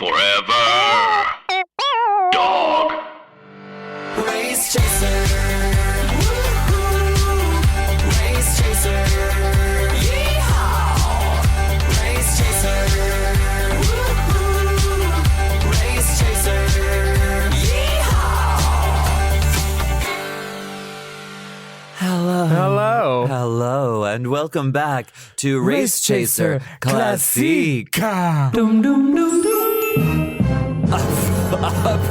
Forever. Dog. Race chaser. Woo-hoo. Race chaser. Yeehaw. Race chaser. Woo-hoo. Race chaser. Yeehaw. Hello, and welcome back to Race Chaser Classique. Dum, dum, dum, dum. A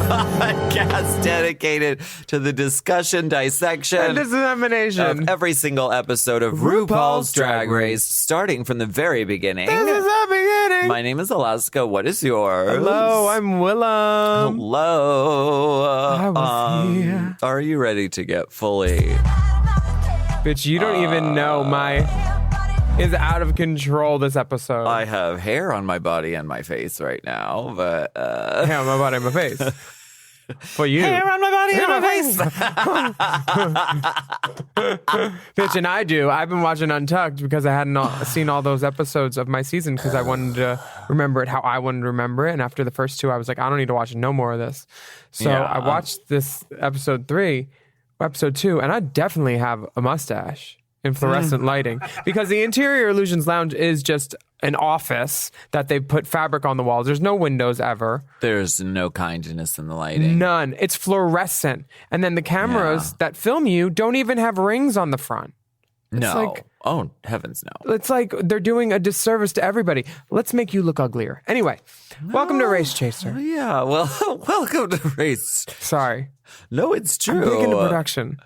podcast dedicated to the discussion, dissection, And dissemination of every single episode of RuPaul's Drag Race, starting from the very beginning. This is the beginning. My name is Alaska. What is yours? Hello, I'm Willam. Hello. I was here. Are you ready to get fully... Bitch, you don't even know is out of control this episode. I have hair on my body and my face right now, but... Hair on my body and my face. For you. Hair on my body and my face! Bitch, and I do. I've been watching Untucked because I hadn't seen all those episodes of my season because I wanted to remember it how I wanted to remember it. And after the first two, I was like, I don't need to watch no more of this. So Yeah. I watched this episode 2, and I definitely have a mustache in fluorescent lighting because the Interior Illusions Lounge is just an office that they put fabric on the walls. There's no windows ever. There's no kindness in the lighting. None. It's fluorescent. And then the cameras that film you don't even have rings on the front. No. like- Oh, heavens no. It's like they're doing a disservice to everybody. Let's make you look uglier. Anyway, welcome to Race Chaser. Yeah, well, welcome to Race. Sorry. No, it's true. I'm big into production.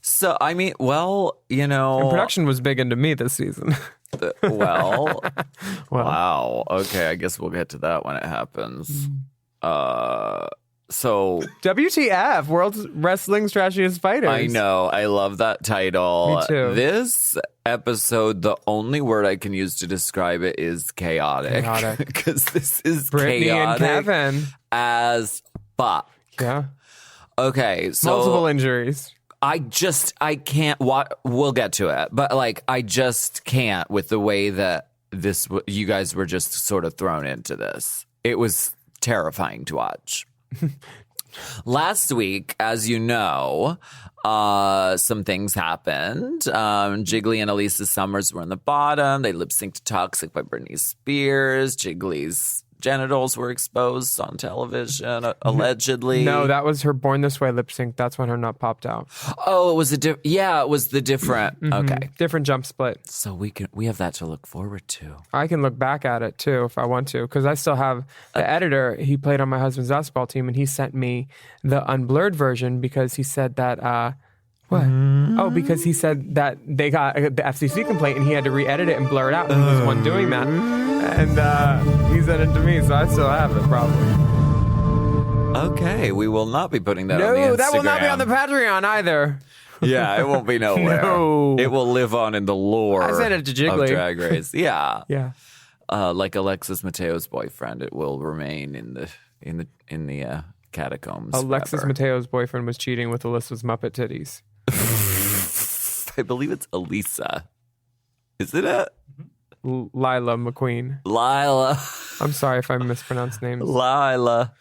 So, I mean, well, you know... And production was big into me this season. Well, Well. wow. Okay, I guess we'll get to that when it happens. So... WTF, World Wrestling's Trashiest Fighters. I know. I love that title. Me too. This episode, the only word I can use to describe it is chaotic. Chaotic. Because this is Brittany and chaotic Kevin. as fuck. Yeah. Okay, so... Multiple injuries. I can't, we'll get to it, but like, I just can't with the way that you guys were just sort of thrown into this. It was terrifying to watch. Last week, as you know, some things happened. Jiggly and Elisa Summers were in the bottom. They lip synced to Toxic by Britney Spears. Jiggly's genitals were exposed on television, allegedly. No, that was her Born This Way lip sync. That's when her nut popped out. Oh, it was it was the different. Okay, Different jump split. so we have that to look forward to. I can look back at it too if I want to, because I still have the editor. He played on my husband's basketball team, and he sent me the unblurred version because he said that. What? Oh, because he said that they got the FCC complaint, and he had to re-edit it and blur it out. And he was the one doing that, and he sent it to me, so I still have it probably. Okay, we will not be putting that on the No, Instagram. that will not be on the Patreon either. Yeah, it won't be nowhere. No. It will live on in the lore. I sent it to Jiggly. Of Drag Race. Yeah, Yeah. like Alexis Mateo's boyfriend, it will remain in the catacombs. Alexis forever. Mateo's boyfriend was cheating with Alyssa's Muppet titties. I believe it's Elisa. Isn't it? Lila McQueen. Lila. I'm sorry if I mispronounced names. Lila.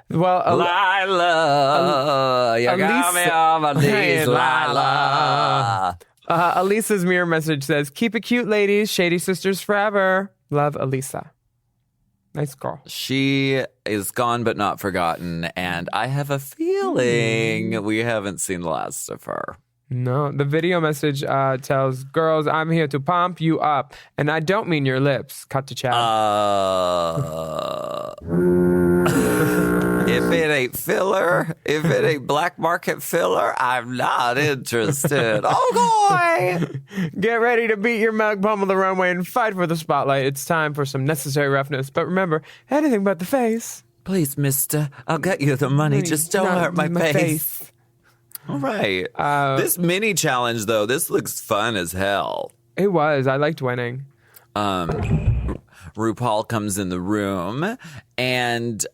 Well, Lila. You got me on my knees, Lila. Elisa's mirror message says, "Keep it cute, ladies. Shady sisters forever. Love, Elisa." Nice girl. She is gone but not forgotten, and I have a feeling we haven't seen the last of her. No, the video message tells, "Girls, I'm here to pump you up, and I don't mean your lips." Cut to chat. If it ain't filler, if it ain't black market filler, I'm not interested. Oh, boy! Get ready to beat your mug, pummel the runway, and fight for the spotlight. It's time for some necessary roughness. But remember, anything but the face. Please, mister, I'll get you the money. Just don't Not hurt my face. face. All right. This mini challenge, though, this looks fun as hell. It was. I liked winning. RuPaul comes in the room and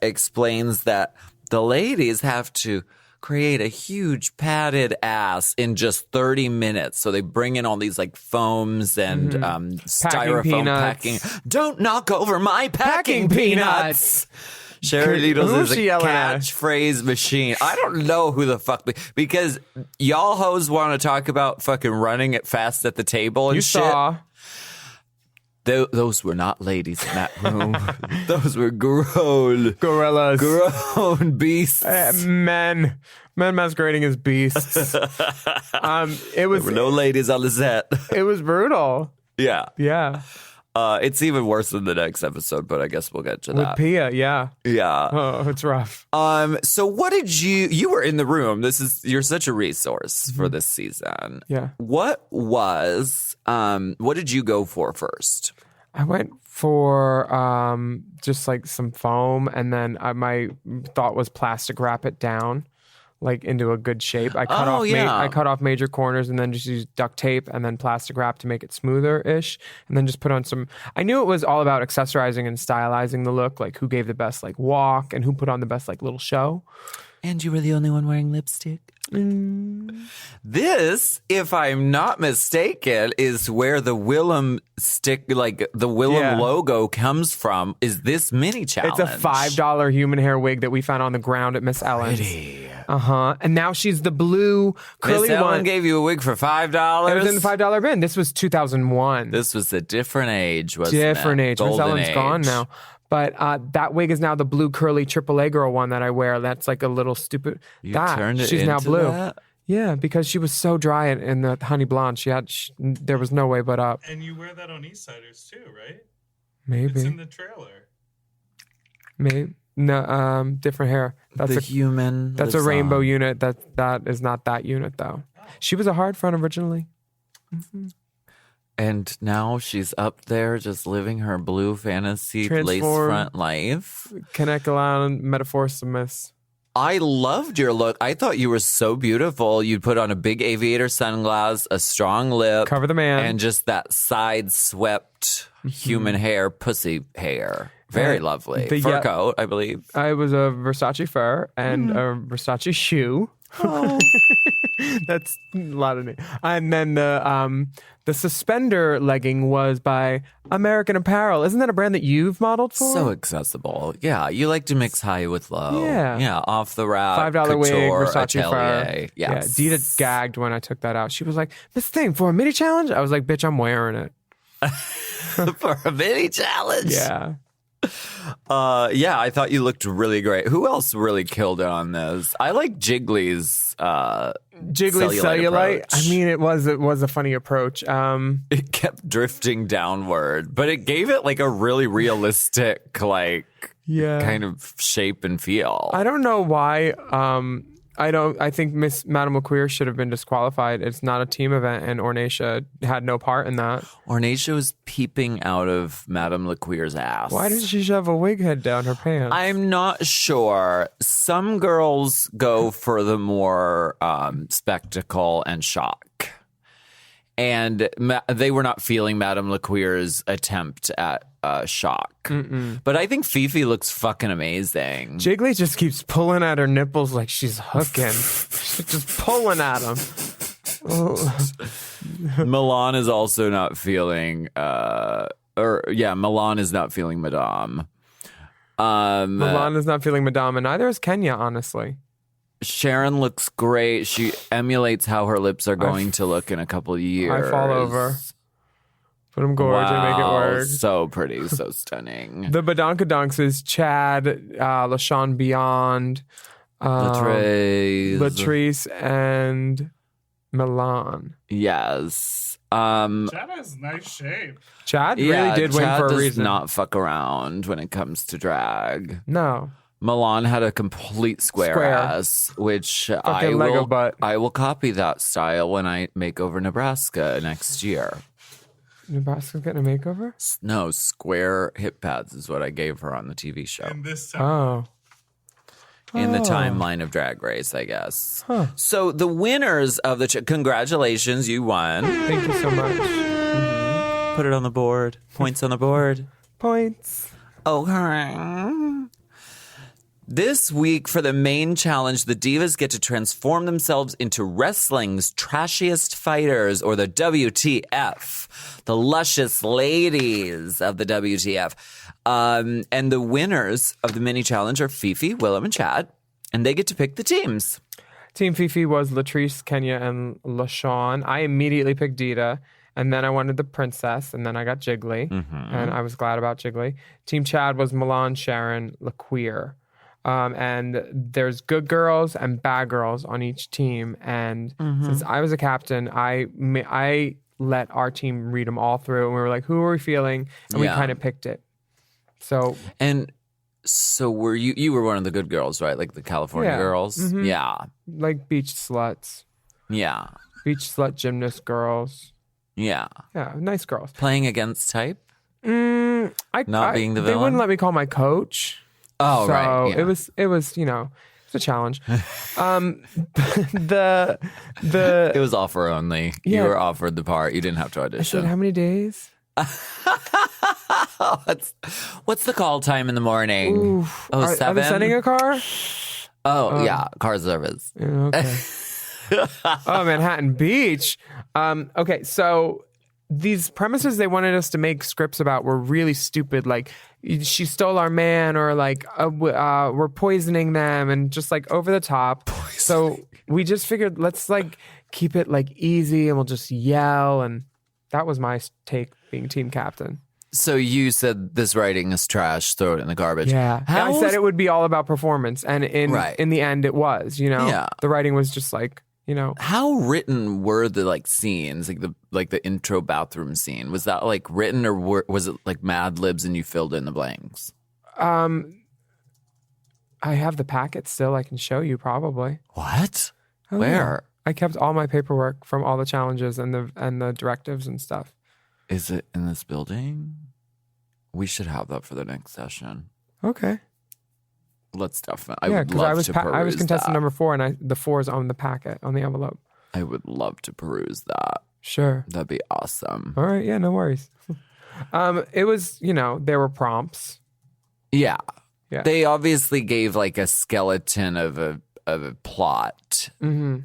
explains that the ladies have to create a huge padded ass in just 30 minutes. So they bring in all these like foams and styrofoam peanuts. packing. Don't knock over my packing peanuts. Sharon Who's Needles is she a yelling at? catchphrase machine. I don't know who the fuck, because y'all hoes want to talk about fucking running it fast at the table and You shit. saw. Those were not ladies in that room. Those were grown Gorillas. beasts. Men masquerading as beasts. It was There were no ladies on the set. it was brutal. Yeah. Yeah. It's even worse than the next episode, but I guess we'll get to With that. Pia, yeah. Yeah. Oh, it's rough. So what did you were in the room. You're such a resource for this season. Yeah. What did you go for first? I went for just like some foam, and then my thought was plastic wrap it down like into a good shape. I cut I cut off major corners and then just used duct tape and then plastic wrap to make it smoother-ish, and then just put on some. I knew it was all about accessorizing and stylizing the look, like who gave the best like walk and who put on the best like little show. And you were the only one wearing lipstick. This, if I'm not mistaken, is where the Willam logo comes from. Is this mini challenge? It's a $5 human hair wig that we found on the ground at Miss Ellen's. And now she's the blue curly Miss Ellen one. gave you a wig for $5. It was in the $5 bin. This was 2001. This was a different age, wasn't it? Different age. Miss Golden Ellen's age. gone now. But that wig is now the blue curly AAA girl one that I wear. That's like a little stupid. Turned it she's now into blue. that? Yeah, because she was so dry in the honey blonde. There was no way but up. And you wear that on Eastsiders too, right? Maybe. It's in the trailer. Maybe. No, different hair. That's The a human. That's a lives rainbow on. unit. That is not that unit though. She was a hard front originally. And now she's up there just living her blue fantasy lace Transform. front life. Caneculon Metaphorsimus. I loved your look. I thought you were so beautiful. You'd put on a big aviator sunglass, a strong lip. Cover the man. And just that side swept human hair, pussy hair. Very lovely. the Fur ye- coat, I believe. I was a Versace fur and a Versace shoe. That's a lot of names. And then the suspender legging was by American Apparel. Isn't that a brand that you've modeled for? So accessible. Yeah, you like to mix high with low. Yeah. Yeah, off the rack. $5 wig, couture, Versace fur. atelier. Yes. Yeah, Dita gagged when I took that out. She was like, "This thing for a mini challenge?" I was like, "Bitch, I'm wearing it." For a mini challenge. Yeah. Yeah, I thought you looked really great. Who else really killed it on this? I like Jiggly's Jiggly cellulite. approach. I mean, it was a funny approach. It kept drifting downward, but it gave it like a really realistic, like Yeah. kind of shape and feel. I don't know why. I think Miss Madame LaQueer should have been disqualified. It's not a team event, and Ornacia had no part in that. Ornacia was peeping out of Madame LaQueer's ass. Why did she shove a wig head down her pants? I'm not sure. Some girls go for the more spectacle and shock. And they were not feeling Madame LaQueer's attempt at shock. But I think Fifi looks fucking amazing. Jiggly just keeps pulling at her nipples like she's hooking. She's just pulling at them. Milan is also not feeling, Milan is not feeling Madame. Milan is not feeling Madame, and neither is Kenya, honestly. Sharon looks great. She emulates how her lips are going to look in a couple of years. I fall over. Put them gorge and make it work. So pretty, so stunning. The Badonkadonks is Chad, LaShawn Beyond, Latrice, and Milan. Yes. Chad has nice shape. Chad really did win Chad for a does reason. not fuck around when it comes to drag. No. Milan had a complete square ass, which I Lego will, butt. I will copy that style when I make over Nebraska next year. Nebraska's getting a makeover? No, square hip pads is what I gave her on the TV show. And this time, Oh. In the timeline of Drag Race, I guess. Huh. So the winners of the congratulations, you won. Thank you so much. Put it on the board. Points on the board. Points. Okay. This week for the main challenge, the divas get to transform themselves into wrestling's trashiest fighters, or the WTF, the luscious ladies of the WTF. And the winners of the mini challenge are Fifi, Willam, and Chad, and they get to pick the teams. Team Fifi was Latrice, Kenya, and LaShawn. I immediately picked Dita, and then I wanted the princess, and then I got Jiggly, and I was glad about Jiggly. Team Chad was Milan, Sharon, LaQueer. And there's good girls and bad girls on each team. And since I was a captain, I let our team read them all through. And we were like, who are we feeling? And we kind of picked it. So were you were one of the good girls, right? Like the California girls? Yeah. like beach sluts. Yeah. Beach slut gymnast girls. Yeah. Yeah, nice girls. Playing against type? Being the They villain? wouldn't let me call my coach. Oh, So right. Yeah. it was it's a challenge. The It was offer only. Yeah. You were offered the part. You didn't have to I audition. said, how many days? What's the call time in the morning? Oof. Oh, Are they 7? sending a car? Yeah, car service. Yeah, okay. Oh, Manhattan Beach. Okay, so these premises they wanted us to make scripts about were really stupid. Like, she stole our man, or like, we're poisoning them, and just like over the top. So we just figured, let's like keep it like easy, and we'll just yell. And that was my take, being team captain. So you said this writing is trash, throw it in the garbage. Yeah. I said it would be all about performance. And in the end, it was, Yeah. The writing was just like, How written were the like scenes, like the intro bathroom scene? Was that like written, or was it like Mad Libs and you filled in the blanks? I have the packet still. I can show you probably. What? Oh, Where? yeah. I kept all my paperwork from all the challenges and the directives and stuff. Is it in this building? We should have that for the next session. Okay. Let's definitely. Yeah, I would because love to peruse I was contestant that. number 4, and the 4 is on the packet on the envelope. I would love to peruse that. Sure. That'd be awesome. All right. Yeah. No worries. It was, there were prompts. Yeah. Yeah. They obviously gave like a skeleton of a plot. Mm-hmm.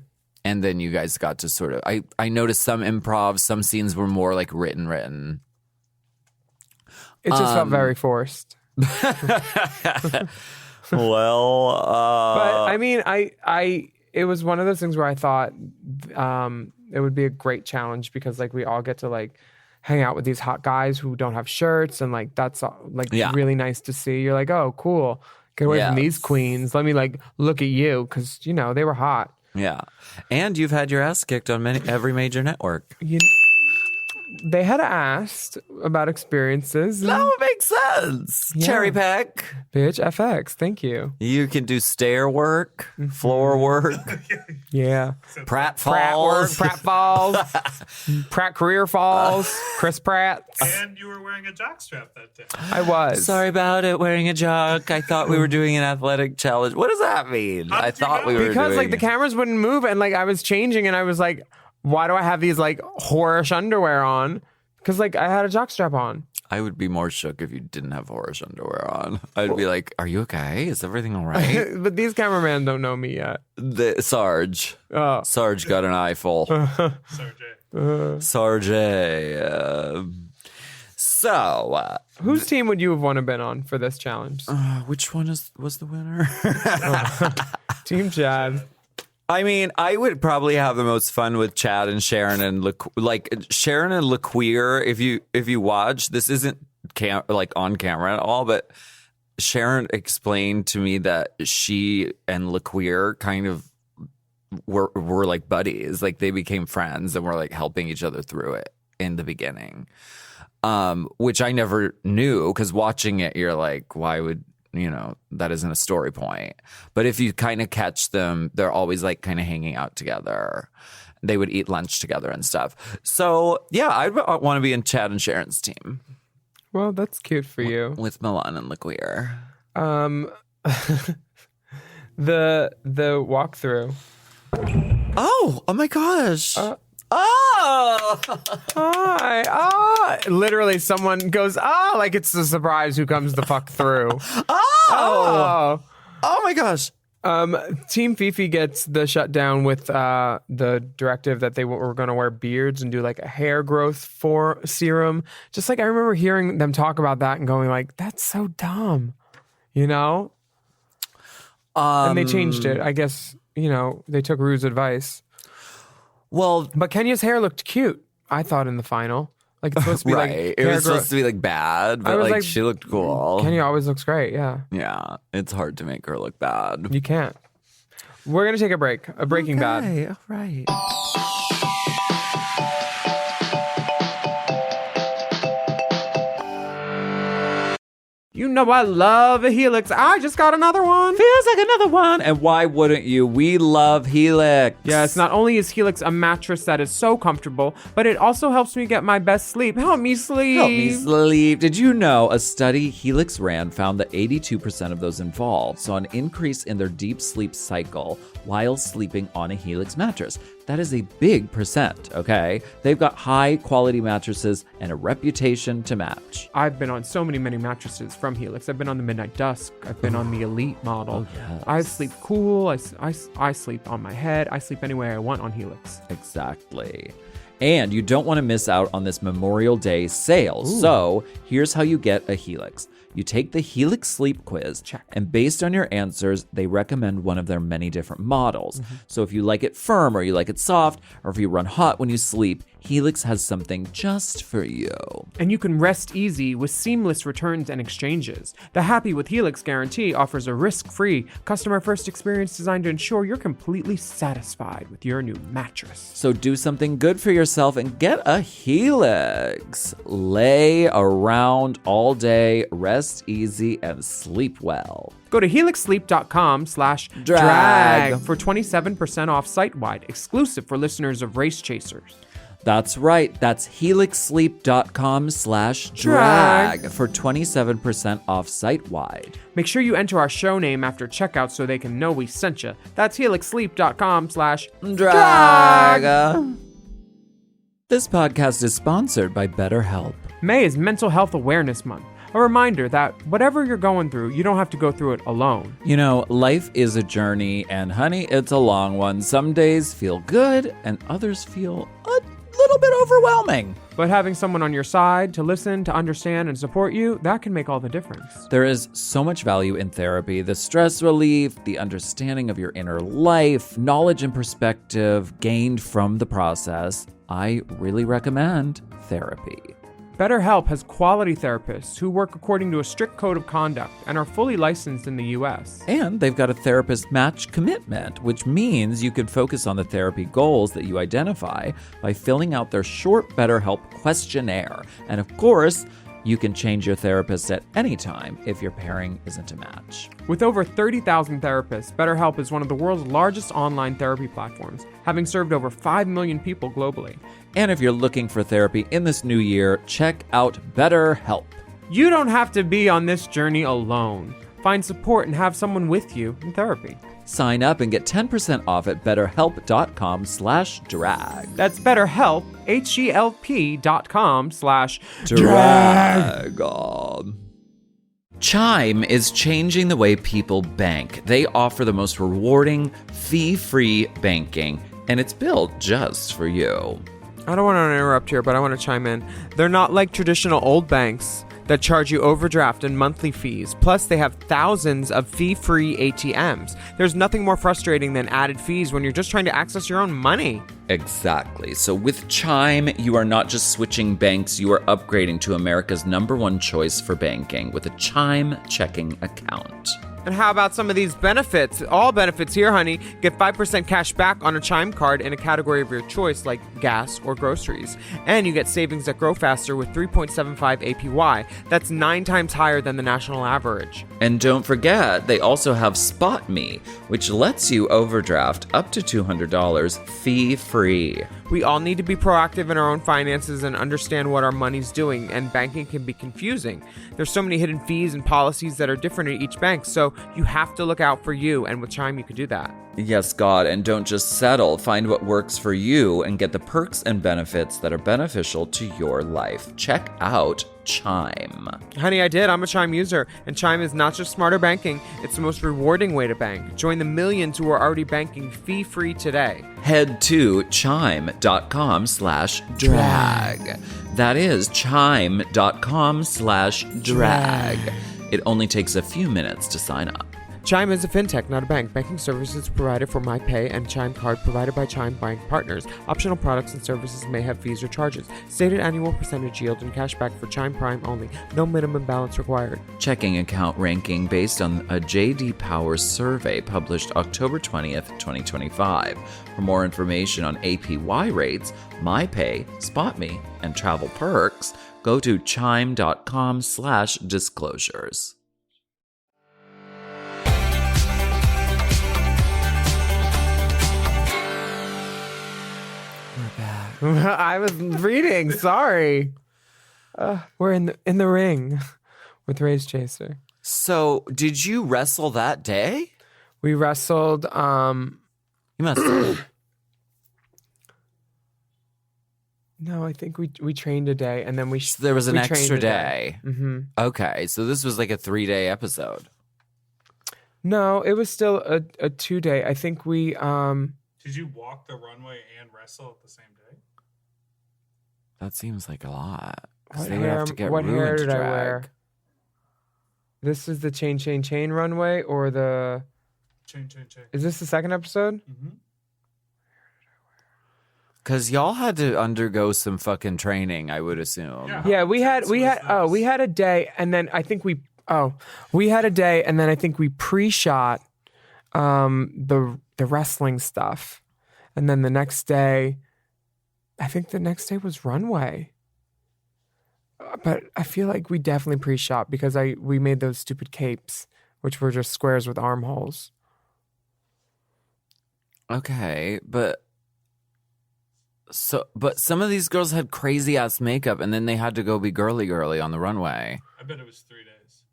And then you guys got to sort of I noticed some improv, some scenes were more like written. It just felt very forced. Well, But I mean, it was one of those things where I thought it would be a great challenge, because like we all get to like hang out with these hot guys who don't have shirts, and like that's like really nice to see. You're like, oh, cool. Get away from these queens. Let me like look at you, because they were hot. yeah. And you've had your ass kicked on every major network. They had asked about experiences. That would make sense. Yeah. Cherry pick. Bitch, FX. Thank you. You can do stair work, floor work, Yeah. Pratt Pratt work, falls. Pratt falls, Pratt career falls, Chris Pratt. And you were wearing a jockstrap that day. I was. Sorry about it, wearing a jock. I thought we were doing an athletic challenge. What does that mean? How I did you thought know? we were Because doing like the cameras wouldn't move, and like I was changing, and I was like, why do I have these like whorish underwear on? Because like I had a jockstrap on. I would be more shook if you didn't have horish underwear on. I'd be like, "Are you okay? Is everything all right?" But these cameramen don't know me yet. Sarge Oh. got an eyeful. Sergey. Sarge. So, Whose team would you have want to been on for this challenge? which one was the winner? Team Chad. I mean, I would probably have the most fun with Chad and Sharon and Sharon and LaQueer. If you watch, this isn't on camera at all, but Sharon explained to me that she and LaQueer kind of were like buddies, like they became friends and were like helping each other through it in the beginning, which I never knew, because watching it, you're like, why would that isn't a story point. But if you kind of catch them, they're always like kind of hanging out together. They would eat lunch together and stuff. So yeah, I'd want to be in Chad and Sharon's team Well, that's cute for you. with Milan and LaQueer. The walkthrough. Oh my gosh. Hi. Literally someone goes, like it's a surprise who comes the fuck through. Oh. Oh my gosh. Team Fifi gets the shutdown with the directive that they were going to wear beards and do like a hair growth for serum. Just like I remember hearing them talk about that and going like, that's so dumb, you know? And they changed it. I guess, they took Rue's advice. Well, But Kenya's hair looked cute, I thought, in the final. Like it's supposed to be right. like It hair was supposed to be like bad, but was like like, she looked cool. Kenya always looks great, yeah. Yeah, it's hard to make her look bad. You can't. We're going to take a break. A Breaking Bad. Okay, all right. You know I love a Helix. I just got another one. Feels like another one. And why wouldn't you? We love Helix. Yes, not only is Helix a mattress that is so comfortable, but it also helps me get my best sleep. Help me sleep. Help me sleep. Did you know a study Helix ran found that 82% of those involved saw an increase in their deep sleep cycle while sleeping on a Helix mattress? That is a big percent, okay? They've got high quality mattresses and a reputation to match. I've been on so many mattresses from Helix. I've been on the Midnight Dusk. I've been on the Elite model. yes. I sleep cool. I sleep on my head. I sleep any way I want on Helix. Exactly. And you don't want to miss out on this Memorial Day sale. So here's how you get a Helix. You take the Helix Sleep Quiz, and based on your answers, they recommend one of their many different models. So if you like it firm or you like it soft, or if you run hot when you sleep, Helix has something just for you. And you can rest easy with seamless returns and exchanges. The Happy with Helix guarantee offers a risk-free, customer-first experience designed to ensure you're completely satisfied with your new mattress. So do something good for yourself and get a Helix. Lay around all day, rest easy, and sleep well. Go to helixsleep.com/drag for 27% off site-wide, exclusive for listeners of Race Chasers. That's right. That's helixsleep.com/drag for 27% off site-wide. Make sure you enter our show name after checkout so they can know we sent you. That's helixsleep.com/drag. This podcast is sponsored by BetterHelp. May is Mental Health Awareness Month. A reminder that whatever you're going through, you don't have to go through it alone. You know, life is a journey, and honey, it's a long one. Some days feel good, and others feel a little bit overwhelming. But having someone on your side to listen, to understand, and support you, that can make all the difference. There is so much value in therapy. The stress relief, the understanding of your inner life, knowledge and perspective gained from the process. I really recommend therapy. BetterHelp has quality therapists who work according to a strict code of conduct and are fully licensed in the U.S. And they've got a therapist match commitment, which means you can focus on the therapy goals that you identify by filling out their short BetterHelp questionnaire. And of course, you can change your therapist at any time if your pairing isn't a match. With over 30,000 therapists, BetterHelp is one of the world's largest online therapy platforms, having served over 5 million people globally. And if you're looking for therapy in this new year, check out BetterHelp. You don't have to be on this journey alone. Find support and have someone with you in therapy. Sign up and get 10% off at betterhelp.com/drag. That's BetterHelp, HELP.com/drag. Chime is changing the way people bank. They offer the most rewarding, fee-free banking, and it's built just for you. I don't want to interrupt here, but I want to chime in. They're not like traditional old banks that charge you overdraft and monthly fees. Plus, they have thousands of fee-free ATMs. There's nothing more frustrating than added fees when you're just trying to access your own money. Exactly. So with Chime, you are not just switching banks, you are upgrading to America's #1 choice for banking with a Chime checking account. And how about some of these benefits? All benefits here, honey. Get 5% cash back on a Chime card in a category of your choice like gas or groceries. And you get savings that grow faster with 3.75 APY. That's 9 times higher than the national average. And don't forget, they also have Spot Me, which lets you overdraft up to $200 fee-free. We all need to be proactive in our own finances and understand what our money's doing, and banking can be confusing. There's so many hidden fees and policies that are different at each bank, so you have to look out for you, and with Chime you can do that. Yes, God, and don't just settle. Find what works for you and get the perks and benefits that are beneficial to your life. Check out Chime. Honey, I did. I'm a Chime user, and Chime is not just smarter banking, it's the most rewarding way to bank. Join the millions who are already banking fee-free today. Head to chime.com/drag. That is chime.com/drag. It only takes a few minutes to sign up. Chime is a fintech, not a bank. Banking services provided for MyPay and Chime Card provided by Chime Bank Partners. Optional products and services may have fees or charges. Stated annual percentage yield and cashback for Chime Prime only. No minimum balance required. Checking account ranking based on a J.D. Power survey published October 20th, 2025. For more information on APY rates, MyPay, SpotMe, and travel perks, go to chime.com/disclosures. I was reading. Sorry. We're in the ring with Race Chaser. So, did you wrestle that day? We wrestled. You must have. No, I think we trained a day, and then So there was an we trained extra a day. Mm-hmm. Okay, so this was like a 3-day episode. No, it was still a 2-day. I think we. Did you walk the runway and wrestle at the same day? That seems like a lot. 'Cause What they would have to get what Rue hair into did I drag. wear? This is the chain runway, or the. Chain. Is this the second episode? Mm-hmm. Because y'all had to undergo some fucking training, I would assume. Yeah, we had we had a day, and then I think we had a day, and then I think we pre-shot the wrestling stuff, and then the next day, I think the next day was runway. But I feel like we definitely pre-shot because we made those stupid capes, which were just squares with armholes. Okay, but some of these girls had crazy ass makeup, and then they had to go be girly on the runway. I bet it was 3 days.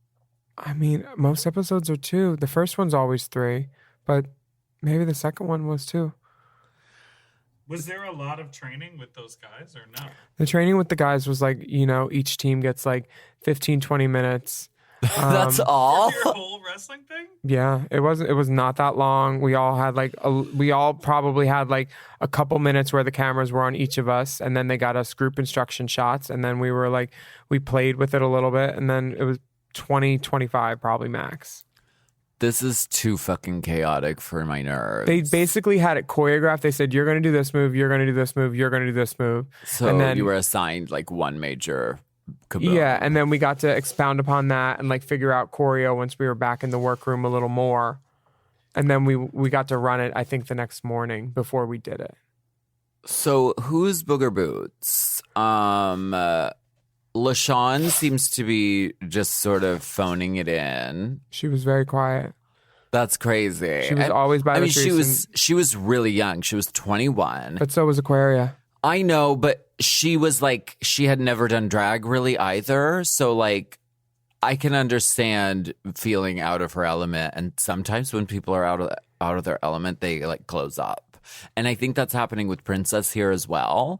I mean, most episodes are 2. The first one's always 3, but maybe the second one was 2. Was there a lot of training with those guys or no? The training with the guys was like, each team gets like 15, 20 minutes. That's all? Your whole wrestling thing? Yeah, it was not that long. We all had we all probably had like a couple minutes where the cameras were on each of us, and then they got us group instruction shots, and then we played with it a little bit, and then it was 20, 25 probably max. This is too fucking chaotic for my nerves. They basically had it choreographed. They said, you're going to do this move, you're going to do this move, you're going to do this move. So and then, you were assigned like one major kaboom. Yeah, and then we got to expound upon that and like figure out choreo once we were back in the workroom a little more. And then we got to run it, I think, the next morning before we did it. So who's Booger Boots? LaShawn seems to be just sort of phoning it in. She was very quiet. That's crazy. She was always by the trees. She was really young. She was 21. But so was Aquaria. I know, but she was like, she had never done drag really either. So like, I can understand feeling out of her element. And sometimes when people are out of their element, they like close up. And I think that's happening with Princess here as well.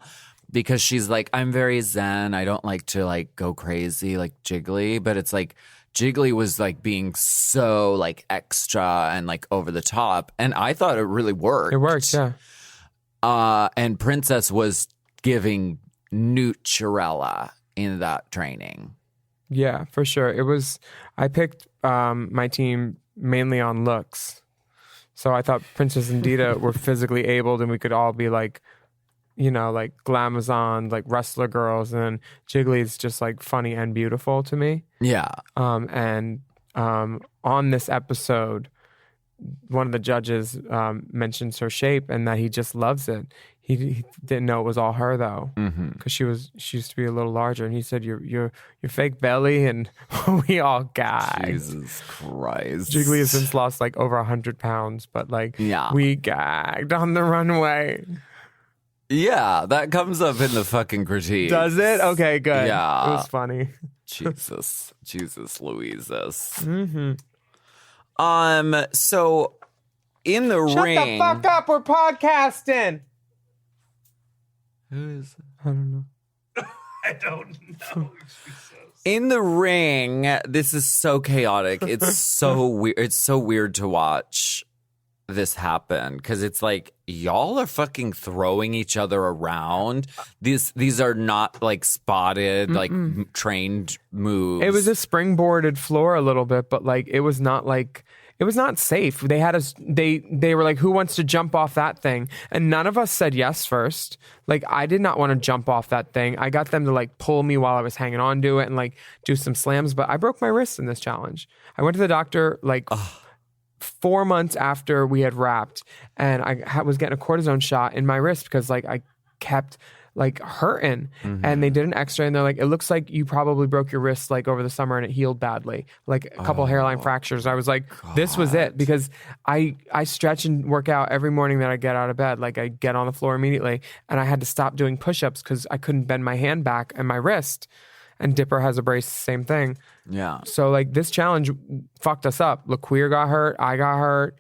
Because she's like, I'm very zen. I don't like to like go crazy like Jiggly. But it's like Jiggly was like being so like extra and like over the top. And I thought it really worked. It worked, yeah. And Princess was giving Nutrella in that training. Yeah, for sure. I picked my team mainly on looks. So I thought Princess and Dita were physically abled and we could all be like, like glamazon, like wrestler girls, and Jiggly is just like funny and beautiful to me. Yeah. And on this episode, one of the judges mentions her shape and that he just loves it. He didn't know it was all her though, because she used to be a little larger, and he said your fake belly, and we all gagged. Jesus Christ. Jiggly has since lost like over 100 pounds, but like we gagged on the runway. Yeah, that comes up in the fucking critique. Does it? Okay, good. Yeah. It was funny. Jesus Louises. Mm-hmm. So in the Shut ring. the fuck up. We're podcasting. Who is it? I don't know. I don't know. In the ring, this is so chaotic. It's so weird. It's so weird to watch this happen because it's like y'all are fucking throwing each other around. These are not like spotted, like trained moves. It was a springboarded floor a little bit, but like it was not safe. They had us. They were like, "Who wants to jump off that thing?" And none of us said yes first. Like I did not want to jump off that thing. I got them to like pull me while I was hanging on to it and like do some slams. But I broke my wrist in this challenge. I went to the doctor like 4 months after we had wrapped, and I was getting a cortisone shot in my wrist because like I kept like hurting. And they did an x-ray and they're like, it looks like you probably broke your wrist like over the summer and it healed badly, like a couple hairline fractures. I was like, this was it, because I stretch and work out every morning that I get out of bed. Like I get on the floor immediately, and I had to stop doing push-ups because I couldn't bend my hand back and my wrist. And Dipper has a brace, same thing. Yeah. So like this challenge fucked us up. LaQueer got hurt. I got hurt.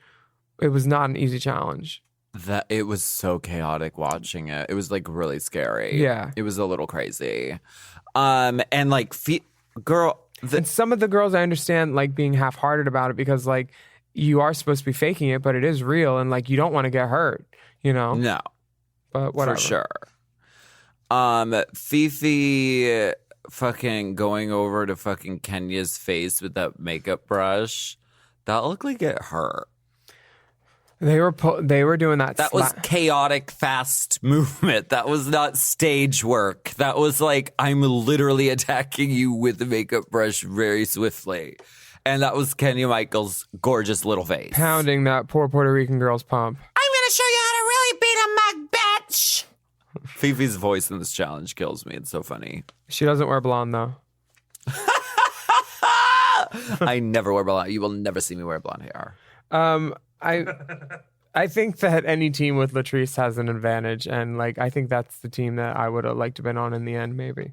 It was not an easy challenge. That it was so chaotic watching it. It was like really scary. Yeah. It was a little crazy. And like And some of the girls I understand like being half-hearted about it because like you are supposed to be faking it, but it is real, and like you don't want to get hurt, you know? No. But whatever. For sure. Fifi fucking going over to fucking Kenya's face with that makeup brush. That looked like it hurt. They were doing that. That was chaotic, fast movement. That was not stage work. That was like, I'm literally attacking you with the makeup brush very swiftly. And that was Kenya Michael's gorgeous little face. Pounding that poor Puerto Rican girl's pump. I'm going to show you how to really beat a mug, bitch. Fifi's voice in this challenge kills me. It's so funny. She doesn't wear blonde, though. I never wear blonde. You will never see me wear blonde hair. I think that any team with Latrice has an advantage, and like I think that's the team that I would have liked to been on in the end, maybe.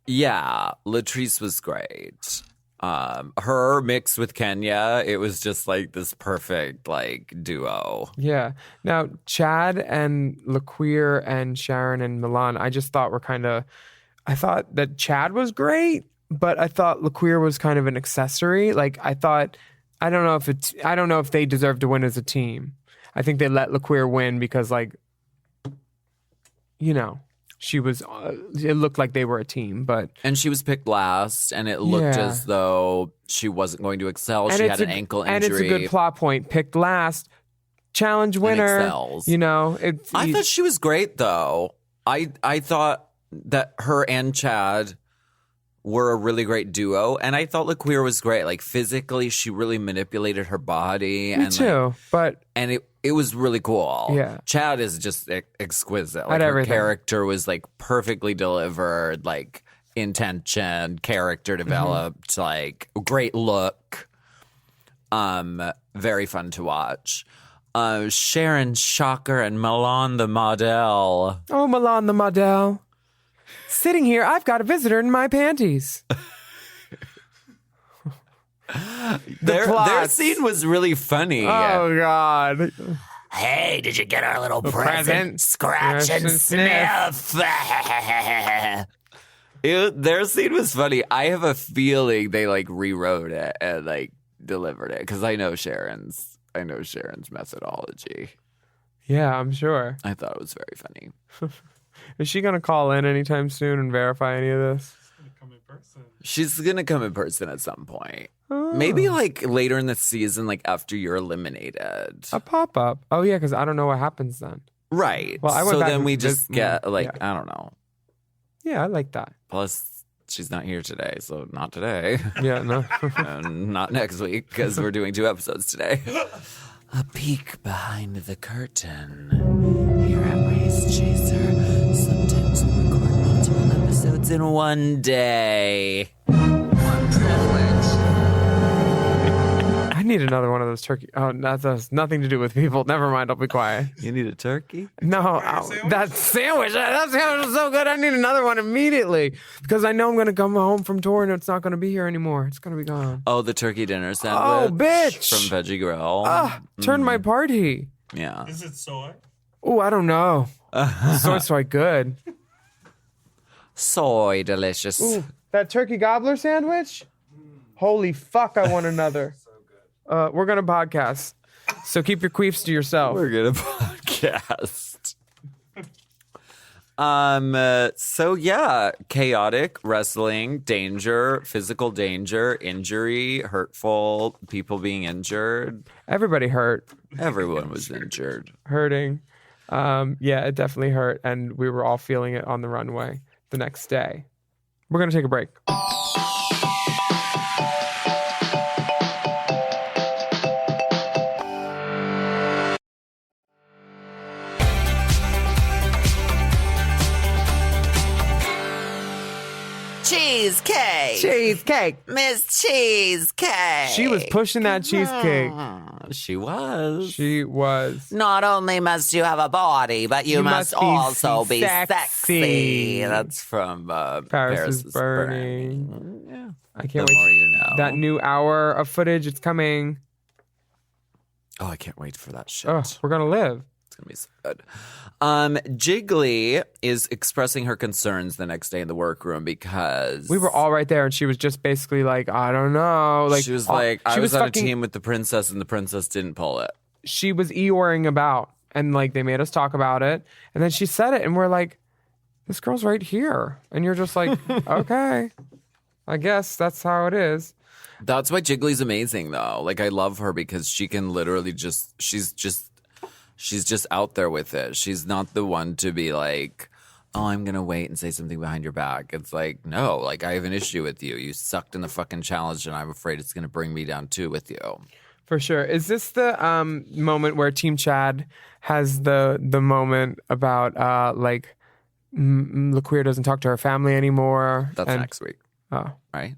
Yeah, Latrice was great. Her mixed with Kenya, it was just like this perfect like duo. Yeah. Now Chad and LaQueer and Sharon and Milan, I just thought were kind of. I thought that Chad was great, but I thought LaQueer was kind of an accessory. Like I thought. I don't know if they deserve to win as a team. I think they let LaQueer win because, like, you know, she was. It looked like they were a team, and she was picked last, and it looked as though she wasn't going to excel. She had an ankle injury, and it's a good plot point. Picked last, challenge winner. Excels. You know, I thought she was great, though. I thought that her and Chad were a really great duo, and I thought LaQueer was great. Like physically, she really manipulated her body. Me too, and it was really cool. Yeah, Chad is just exquisite. Like at her everything. character was like perfectly delivered, like intention, character developed, like great look. Very fun to watch. Sharon Shocker and Milan the model. Oh, Milan the model. Sitting here, I've got a visitor in my panties. Their scene was really funny. Oh, God. Hey, did you get our little present? present? Scratch and sniff. Their scene was funny. I have a feeling they like rewrote it and like delivered it because I know Sharon's methodology. Yeah, I'm sure. I thought it was very funny. Is she going to call in anytime soon and verify any of this? Come in person. She's going to come in person at some point. Oh. Maybe like later in the season, like after you're eliminated. A pop-up. Oh, yeah, because I don't know what happens then. Right. Well, I went so back then and we just get like, yeah. I don't know. Yeah, I like that. Plus, she's not here today, so not today. Yeah, no. And not next week because we're doing 2 episodes today. A peek behind the curtain here at Race Chaser. Sometimes we record multiple episodes in one day. I need another one of those turkey. Oh, that has nothing to do with people. Never mind. I'll be quiet. You need a turkey? No, sandwich? that sandwich is so good. I need another one immediately because I know I'm going to come home from tour and it's not going to be here anymore. It's going to be gone. Oh, the turkey dinner sandwich. Oh, bitch. From Veggie Grill. Turned my party. Yeah. Is it soy? Oh, I don't know. Soy good. Soy delicious. Ooh, that turkey gobbler sandwich? Holy fuck, I want another. We're going to podcast. So keep your queefs to yourself. We're gonna podcast. So yeah, chaotic, wrestling, danger, physical danger, injury, hurtful, people being injured. Everybody hurt. Everyone was injured. Hurting. Yeah, it definitely hurt. And we were all feeling it on the runway the next day. We're going to take a break. Cheesecake. Cheesecake. Miss Cheesecake. She was pushing that cheesecake. She was. She was. Not only must you have a body, but you must be also be sexy. sexy. That's from Paris is Burning. Yeah. I can't The wait. more you know. That new hour of footage, it's coming. Oh, I can't wait for that shit. Oh, we're going to live. It's gonna be so good. Jiggly is expressing her concerns the next day in the workroom because We were all right there, and she was just basically like, I don't know. Like she was all- like, I she was on fucking- a team with the princess, and the princess didn't pull it. She was Eeyoring about, and like they made us talk about it, and then she said it, and we're like, this girl's right here, and you're just like, okay, I guess that's how it is. That's why Jiggly's amazing, though. Like, I love her because she can literally she's just out there with it. She's not the one to be like, oh, I'm going to wait and say something behind your back. It's like, no, like, I have an issue with you. You sucked in the fucking challenge, and I'm afraid it's going to bring me down too with you. For sure. Is this the moment where Team Chad has the moment about LaQueer doesn't talk to her family anymore? That's and, next week, Oh, right?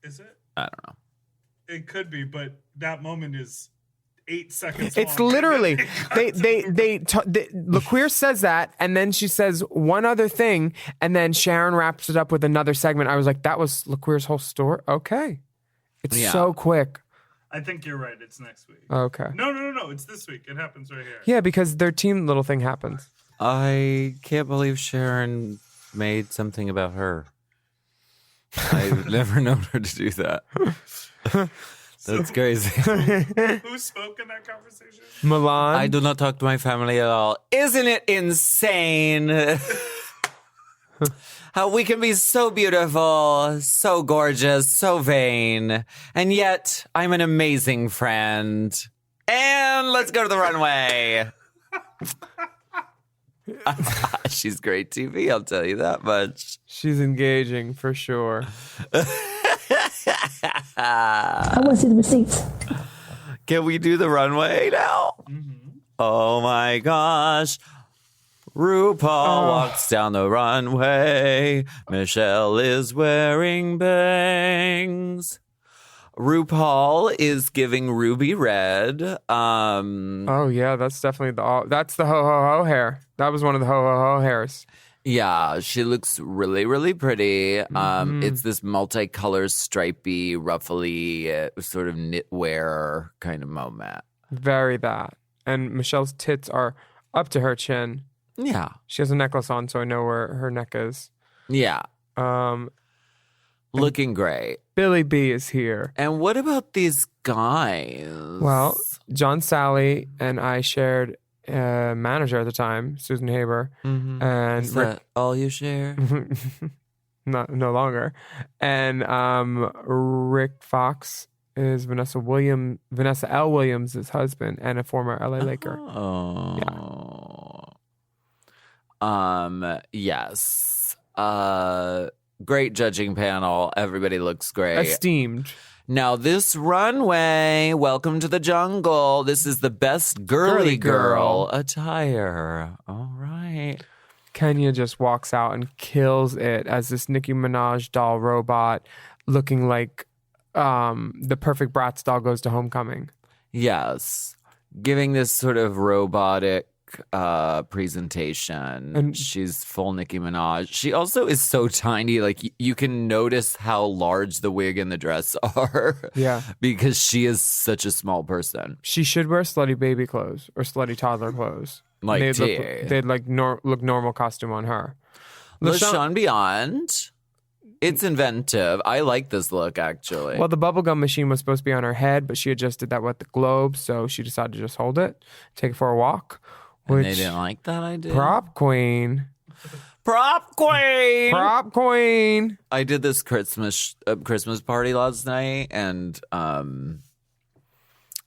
Is it? I don't know. It could be, but that moment is 8 seconds. it's long. literally LaQueer says that, and then she says one other thing, and then Sharon wraps it up with another segment. I was like, that was LaQueer's whole story. Okay, it's Yeah. so quick. I think you're right. It's next week. Okay, No. It's this week. It happens right here. yeah, because their team little thing happens. I can't believe Sharon made something about her. I've never known her to do that. That's crazy. Who spoke in that conversation? Milan. I do not talk to my family at all. Isn't it insane? How we can be so beautiful, so gorgeous, so vain, and yet I'm an amazing friend. And let's go to the runway. She's great TV, I'll tell you that much. She's engaging for sure. I want to see the receipts. Can we do the runway now? Oh my gosh. RuPaul walks down the runway. Michelle is wearing bangs. RuPaul is giving ruby red. Oh yeah, that's definitely that's the ho ho ho hair. That was one of the ho ho ho hairs. Yeah, she looks really, really pretty. It's this multicolor, stripy, ruffly, sort of knitwear kind of moment. Very that. And Michelle's tits are up to her chin. Yeah. She has a necklace on, so I know where her neck is. Yeah. Looking great. Billy B is here. And what about these guys? Well, John Sally and I shared a manager at the time, Susan Haber, and Is that all you share? no longer. And Rick Fox is Vanessa L. Williams' husband and a former LA Laker. Yes. Great judging panel. Everybody looks great. Esteemed. Now, this runway, welcome to the jungle. This is the best girly girl attire. All right. Kenya just walks out and kills it as this Nicki Minaj doll robot looking like the perfect Bratz doll goes to homecoming. Yes. Giving this sort of robotic presentation. And- she's full Nicki Minaj. She also is so tiny. Like, you can notice how large the wig and the dress are. Yeah. Because she is such a small person. She should wear slutty baby clothes or slutty toddler clothes. Like they'd T. look look normal costume on her. LaShawn Beyond. It's inventive. I like this look, actually. Well, the bubblegum machine was supposed to be on her head, but she adjusted that with the globe, so she decided to just hold it, take it for a walk. and Which, they didn't like that idea. prop queen. Prop queen. Prop queen. I did this Christmas party last night, and I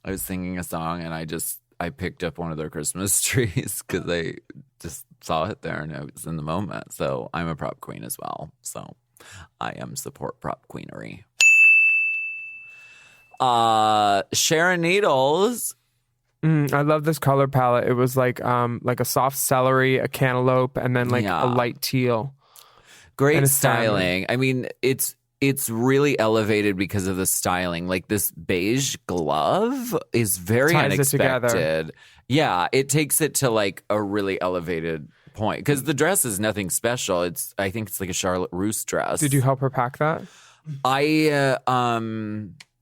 was singing a song, and I picked up one of their Christmas trees because I just saw it there, and it was in the moment. So I'm a prop queen as well. So I support prop queenery. Sharon Needles. I love this color palette. It was like a soft celery, a cantaloupe, and then like Yeah. a light teal. Great And a styling. I mean, it's really elevated because of the styling. Like, this beige glove is very Ties it together. unexpected. Yeah, it takes it to like a really elevated point because the dress is nothing special. I think it's like a Charlotte Russe dress. Did you help her pack that?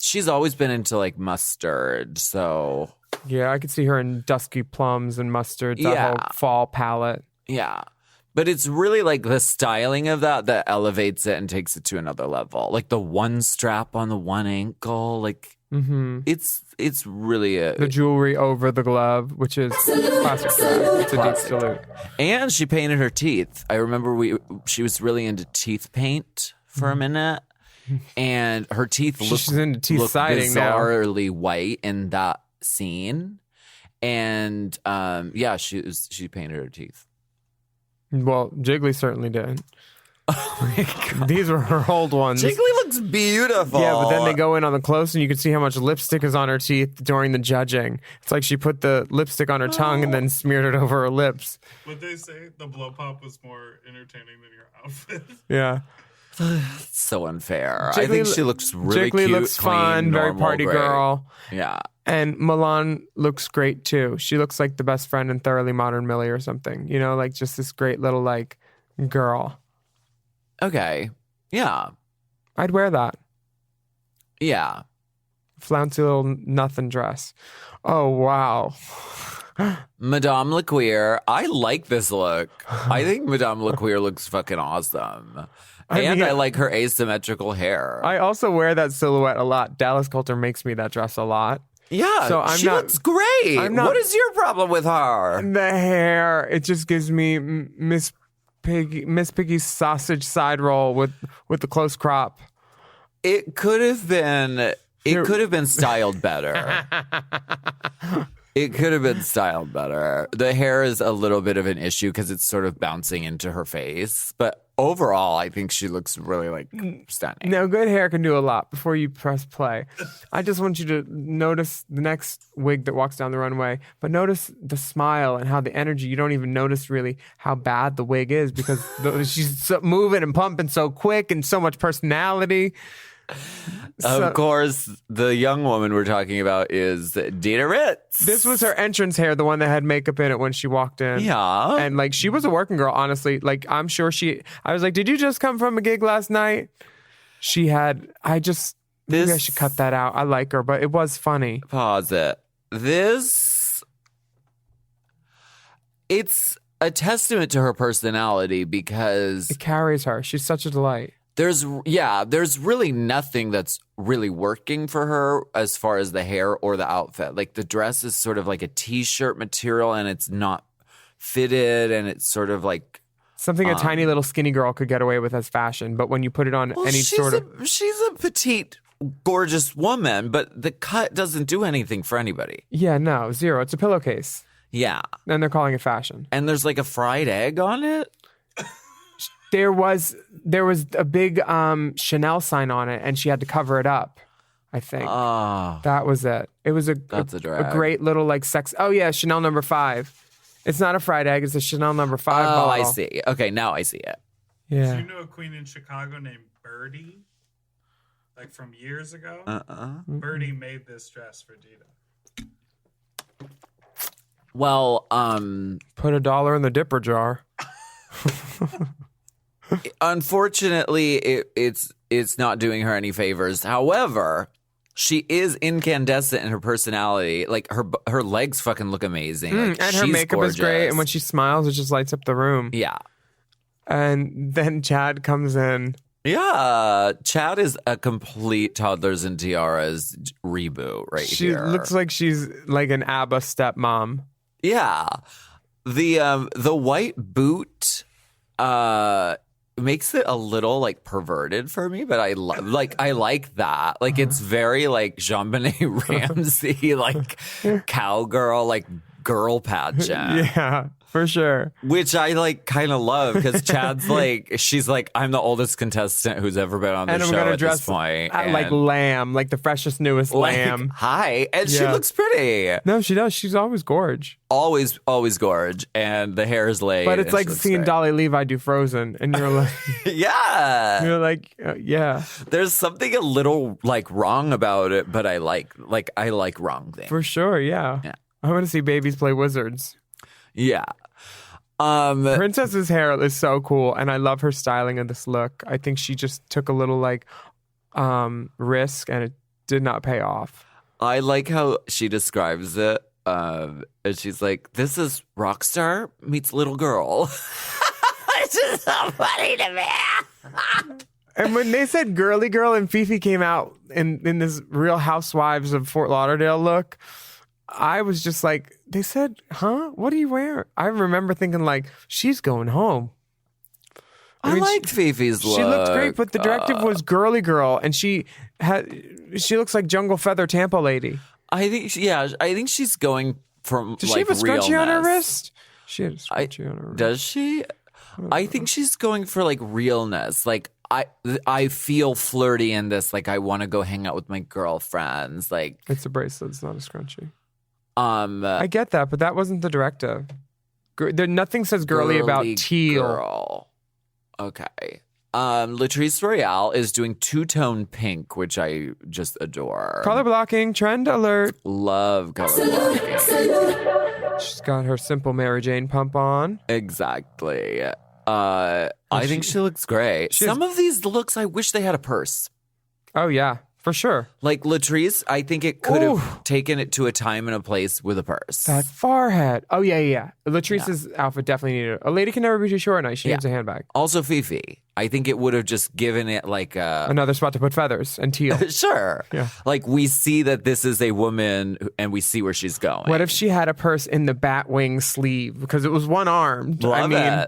She's always been into like mustard, so Yeah, I could see her in dusky plums and mustard, that Yeah. whole fall palette. yeah. But it's really like the styling of that elevates it and takes it to another level. Like the one strap on the one ankle, like it's really The jewelry over the glove, which is classic drag. It's a deep salute. And she painted her teeth. I remember she was really into teeth paint for a minute, and her teeth She's into teeth look siding now. bizarrely white in that scene. And she painted her teeth. Well, Jiggly certainly did. These were her old ones. Jiggly looks beautiful. Yeah, but then they go in on the close and you can see how much lipstick is on her teeth during the judging. It's like she put the lipstick on her tongue and then smeared it over her lips. Would they say the blow pop was more entertaining than your outfit? Yeah. so unfair. I think she looks really Jiggly cute. looks fun, clean, very normal, party great. girl. Yeah. And Milan looks great too. She looks like the best friend in Thoroughly Modern Millie or something. You know, like just this great little like girl. Okay. Yeah. I'd wear that. Yeah. Flouncy little nothing dress. Oh, wow. Madame LaQueer. I like this look. I think Madame LaQueer looks fucking awesome. And I like her asymmetrical hair. I also wear that silhouette a lot. Dallas Coulter makes me that dress a lot. yeah. So I'm she not- looks great. I'm not- What is your problem with her? The hair, it just gives me Miss Piggy's sausage side roll with the close crop. It could have been. It could have been styled better. It could have been styled better. The hair is a little bit of an issue because it's sort of bouncing into her face. But overall, I think she looks really like stunning. Now, good hair can do a lot before you press play. I just want you to notice the next wig that walks down the runway, but notice the smile and how the energy, you don't even notice really how bad the wig is because she's so moving and pumping so quick and so much personality. Of course, the young woman we're talking about is Dina Ritz. This was her entrance hair, the one that had makeup in it when she walked in. Yeah. And like she was a working girl, honestly. Like I'm sure I was like, did you just come from a gig last night? Maybe I should cut that out. I like her, but it was funny. Pause it. It's a testament to her personality because It carries her. She's such a delight. there's really nothing that's really working for her as far as the hair or the outfit. Like the dress is sort of like a t-shirt material and it's not fitted and it's sort of like Something a tiny little skinny girl could get away with as fashion, but when you put it on she's a petite, gorgeous woman, but the cut doesn't do anything for anybody. Yeah, no, zero. It's a pillowcase. Yeah. And they're calling it fashion. And there's like a fried egg on it. There was a big Chanel sign on it, and she had to cover it up. I think that was it. It was That's a drag. great little like sex. Oh yeah, Chanel number 5. It's not a fried egg. It's a Chanel number 5 Oh, bottle. I see. Okay, now I see it. Do Yeah. you know a queen in Chicago named Birdie? Like from years ago. Birdie made this dress for Dita. Well, Put $1 in the dipper jar. unfortunately, it's not doing her any favors. However, she is incandescent in her personality. Like her legs fucking look amazing. Like, And her she's makeup is great. gorgeous. And when she smiles, it just lights up the room. Yeah. And then Chad comes in. Yeah, Chad is a complete Toddlers and Tiaras reboot right She here. looks like she's like an ABBA stepmom. Yeah. The white boot makes it a little like perverted for me, but I like that. Like it's very like Jean-Benet Ramsey, like cowgirl, like girl pageant. Yeah, for sure. Which I like kind of love because Chad's like, she's like, I'm the oldest contestant who's ever been on the And I'm show gonna at dress this point. like And, lamb, like the freshest, newest like, lamb. hi. And she Yeah. looks pretty. No, she does. She's always gorge. Always gorge. And the hair is laid. But it's and like she looks seeing great. Dolly Levi do Frozen, and you're like, Yeah. yeah, There's something a little like wrong about it, but I like wrong things. for sure, yeah. Yeah. I want to see babies play wizards. Yeah. Princess's hair is so cool, and I love her styling of this look. I think she just took a little like risk, and it did not pay off. I like how she describes it. And she's like, this is rock star meets little girl. It's just so funny to me. And when they said girly girl and Fifi came out in this Real Housewives of Fort Lauderdale look, I was just like, they said, huh? What do you wear? I remember thinking like, she's going home. I mean, liked Fifi's look. She looked great, but the directive was girly girl, and she looks like Jungle Feather Tampa lady. I think she's going from Does like she have a scrunchie on her realness. wrist? She had a scrunchie on her wrist. Does she? I think she's going for like realness. Like I feel flirty in this. Like I want to go hang out with my girlfriends. Like It's a bracelet. It's not a scrunchie. I get that, but that wasn't the directive. Nothing says girly about teal. Girl. Okay. Latrice Royale is doing two-tone pink, which I just adore. Color blocking, trend alert. Love color blocking. She's got her simple Mary Jane pump on. Exactly. I think she looks great. Some of these looks, I wish they had a purse. Oh, yeah, for sure. Like Latrice, I think it could have taken it to a time and a place with a purse. That forehead. Oh, yeah. Latrice's outfit definitely needed it. A lady can never be too short at night. She needs a handbag. Also Fifi. I think it would have just given it like a... Another spot to put feathers and teal. Sure. Yeah. Like we see that this is a woman and we see where she's going. What if she had a purse in the bat wing sleeve because it was one armed? I Love mean,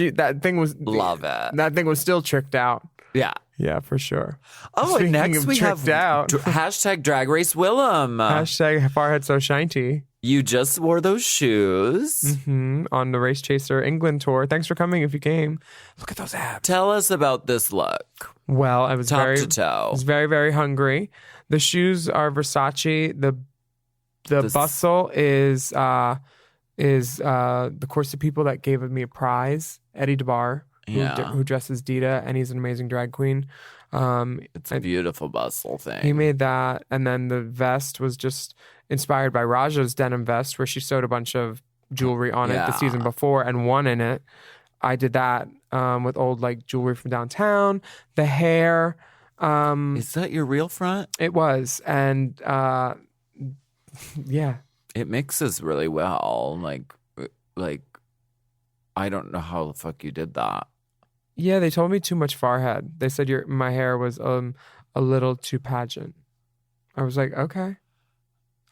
it. that thing was That thing was still tricked out. Yeah. Yeah, for sure. Oh, Speaking and next of we have tricked out. hashtag Drag Race Willam. Hashtag forehead so shiny. You just wore those shoes. On the Race Chaser England tour. Thanks for coming if you came. Look at those abs. Tell us about this look. Well, I was Top very to toe. I was very, very hungry. The shoes are Versace. The bustle is the course of people that gave me a prize, Eddie DeBar, who dresses Dita, and he's an amazing drag queen. It's a beautiful bustle thing. He made that, and then the vest was just inspired by Raja's denim vest, where she sewed a bunch of jewelry on it the season before and won in it. I did that with old like jewelry from downtown. The hair, Is that your real front? it was, and yeah, It mixes really well. Like I don't know how the fuck you did that. yeah. They told me too much forehead. They said my hair was a little too pageant. I was like, okay.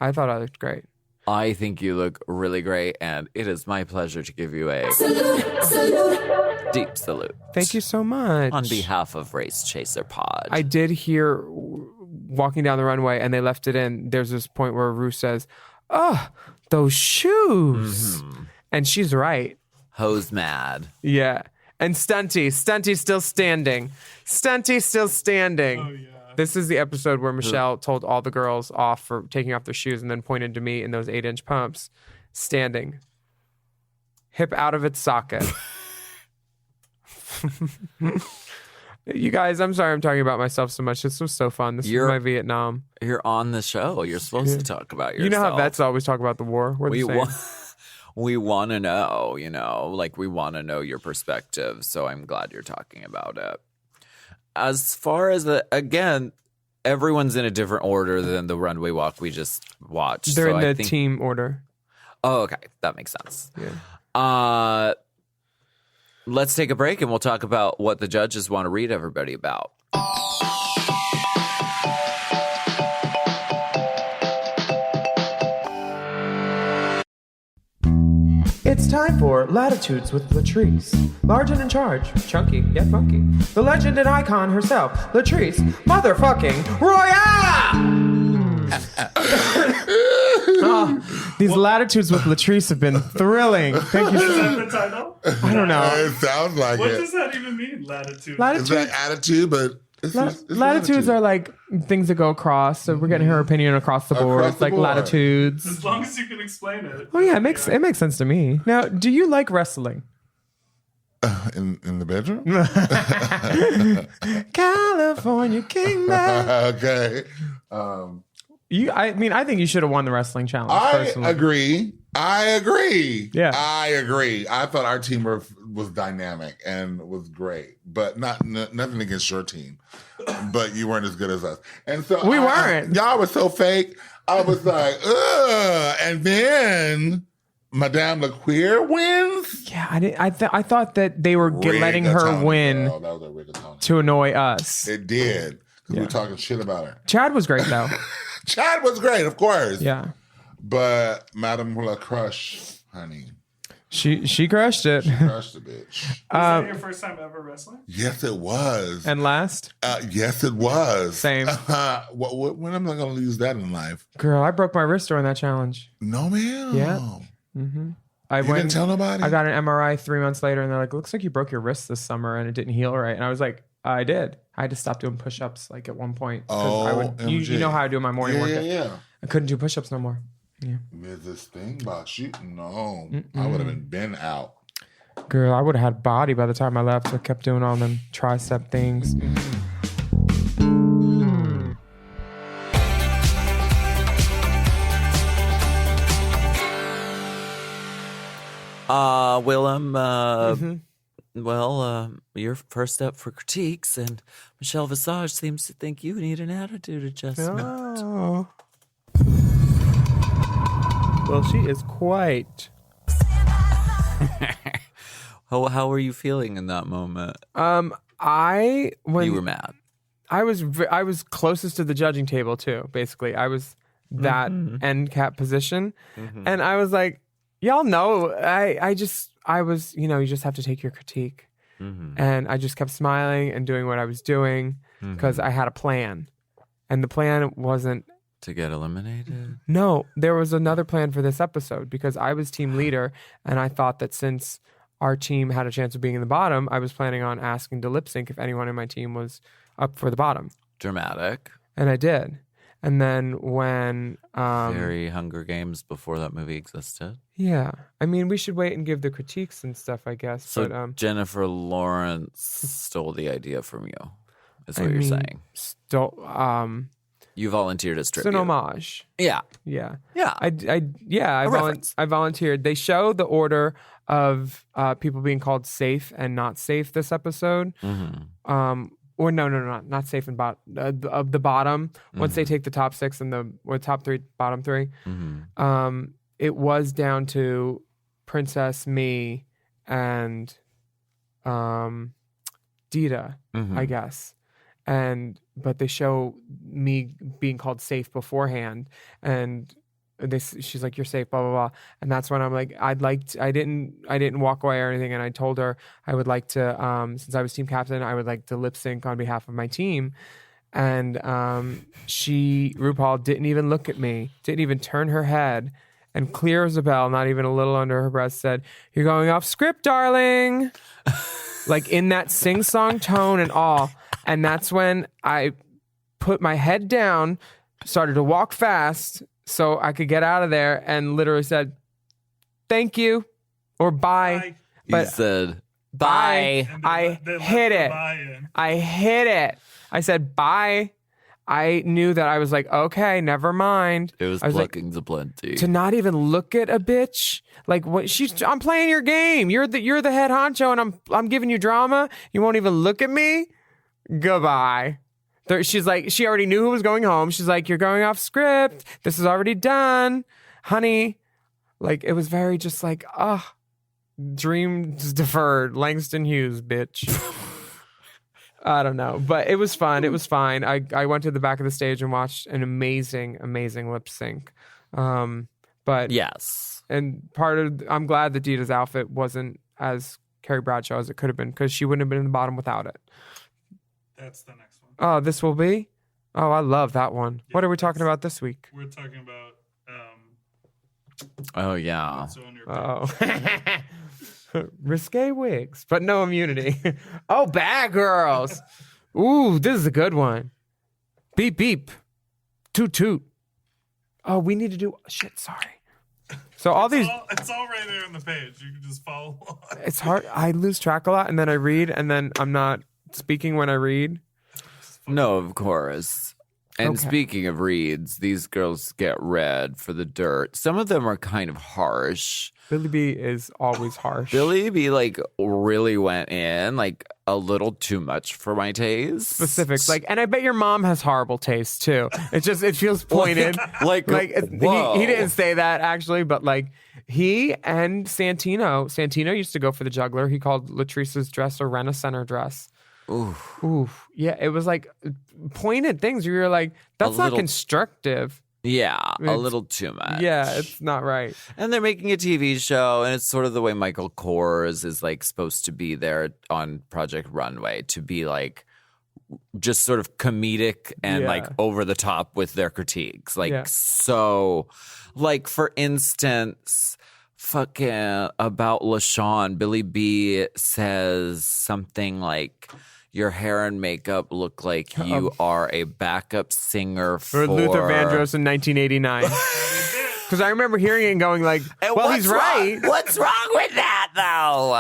I thought I looked great. I think you look really great, and it is my pleasure to give you a deep salute. Thank you so much. On behalf of Race Chaser Pod. I did hear walking down the runway, and they left it in. There's this point where Ru says, "Oh, those shoes," and she's right. Hose mad. Yeah, and Stunty's still standing. Stunty's still standing. Oh, yeah. This is the episode where Michelle told all the girls off for taking off their shoes and then pointed to me in those 8-inch pumps, standing, hip out of its socket. You guys, I'm sorry I'm talking about myself so much. This was so fun. This is my Vietnam. You're on the show. You're supposed to talk about yourself. You know how vets always talk about the war? We're the same. We want to know, like we want to know your perspective. So I'm glad you're talking about it. As far as again, everyone's in a different order than the runway walk we just watched. They're in the team order. Oh, okay. That makes sense. Yeah. Let's take a break and we'll talk about what the judges want to read everybody about. It's time for Latitudes with Latrice. Large and in charge, chunky yet funky. The legend and icon herself, Latrice motherfucking Royale! These Latitudes with Latrice have been thrilling. Thank you. Is that the title? I don't know. It sounds like What it. does that even mean, latitude? It's that attitude, but it's Latitudes are like things that go across. So we're getting her opinion across the board. Across the like board. latitudes. As long as you can explain it. Oh yeah, it makes sense to me. Now, do you like wrestling? in the bedroom. California Kingdom. Okay. I think you should have won the wrestling challenge. I personally. agree. Yeah. I agree. I thought our team was dynamic and was great, but nothing against your team. But you weren't as good as us, and so We weren't. Y'all were so fake. I was like, ugh. And then Madame LaQueer wins. Yeah, I thought that they were letting her Rigatoni, win girl. That was a rigatoni. to annoy us. It did because we were talking shit about her. Chad was great though. Chad was great, of course. Yeah, But Madame La Crush, honey, she crushed it. crushed the bitch. Was that your first time ever wrestling? Yes, it was. And last, Yes, it was. Same. When am I going to lose that in life? girl, I broke my wrist during that challenge. No, ma'am. Yeah. I You didn't tell nobody? I got an MRI 3 months later, and they're like, "Looks like you broke your wrist this summer, and it didn't heal right." And I was like, "I did. I had to stop doing push-ups like at one point because you know how I do my morning workout. Yeah. I couldn't do push-ups no more. Yeah, This thing about shooting, no. I would have been out. girl, I would have had body by the time I left. So I kept doing all them tricep things. Willam, well, you're first up for critiques, and Michelle Visage seems to think you need an attitude adjustment. Oh. Well, she is quite. How were you feeling in that moment? When You were mad. I was closest to the judging table too. Basically, I was that end cap position, and I was like, y'all know, I was, you just have to take your critique, and I just kept smiling and doing what I was doing because I had a plan, and the plan wasn't. To get eliminated? No, there was another plan for this episode because I was team leader, and I thought that since our team had a chance of being in the bottom, I was planning on asking to lip sync if anyone in my team was up for the bottom. Dramatic. And I did. And then when... Very Hunger Games before that movie existed. Yeah. I mean, we should wait and give the critiques and stuff, I guess. So but Jennifer Lawrence stole the idea from you, is what you're saying. You volunteered as It's tribute. an homage. Yeah. Yeah. Yeah. I reference. I volunteered. They show the order of people being called safe and not safe this episode. Or no, not safe and of the bottom. Once they take the top six and the top three, bottom three, it was down to Princess, me, and Dita, I guess. But they show me being called safe beforehand, and she's like, "You're safe," blah blah blah, and that's when I'm like, I didn't walk away or anything, and I told her I would like to, since I was team captain, I would like to lip sync on behalf of my team, and RuPaul didn't even look at me, didn't even turn her head, and clear as a bell, not even a little under her breath, said, "You're going off script, darling," like in that sing-song tone and all. And that's when I put my head down, started to walk fast so I could get out of there, and literally said, "Thank you," or "Bye." Bye. You said, Bye. And I they left hit the it. buy-in. I hit it. I said bye. I knew that I was like, okay, never mind. It was I was like, plucking the plenty. to not even look at a bitch like what I'm playing your game. You're the head honcho, and I'm giving you drama. You won't even look at me. Goodbye. She's like, she already knew who was going home. She's like, you're going off script. This is already done, honey. Like, it was very just like, dreams deferred. Langston Hughes, bitch. I don't know, but it was fun. It was fine. I went to the back of the stage and watched an amazing lip sync. But Yes. and I'm glad that Dita's outfit wasn't as Carrie Bradshaw as it could have been, because she wouldn't have been in the bottom without it. That's the next one. Oh, this will be? Oh, I love that one. What are we talking about this week? We're talking about Oh, yeah. what's on your page. Oh. Risque wigs, but no immunity. Oh, Bad Girls. Ooh, this is a good one. Beep, beep. Toot, toot. Oh, we need to do... Shit, sorry. So all these... It's all right there on the page. You can just follow along. It's hard. I lose track a lot, and then I read, and then I'm not speaking when I read. No, of course. And Okay. speaking of reads, these girls get read for the dirt. Some of them are kind of harsh. Billy B is always harsh. Billy B like really went in like a little too much for my taste. Specifics, like, and I bet your mom has horrible taste too. It feels pointed. like whoa. he didn't say that actually, but like he and Santino used to go for the juggler. He called Latrice's dress a Renaissance dress. Ooh, yeah, it was like pointed things where you're like, that's not little- constructive. Yeah, a It's- little too much. Yeah, it's not right. And they're making a TV show, and it's sort of the way Michael Kors is like supposed to be there on Project Runway, to be like just sort of comedic and Yeah. like over the top with their critiques. Like, Yeah. so, like, for instance, fucking about LaShawn, Billy B says something like, your hair and makeup look like you are a backup singer for Or Luther Vandross in 1989. Because I remember hearing it and going like, And well, what's he's right. wrong- What's wrong with that, though?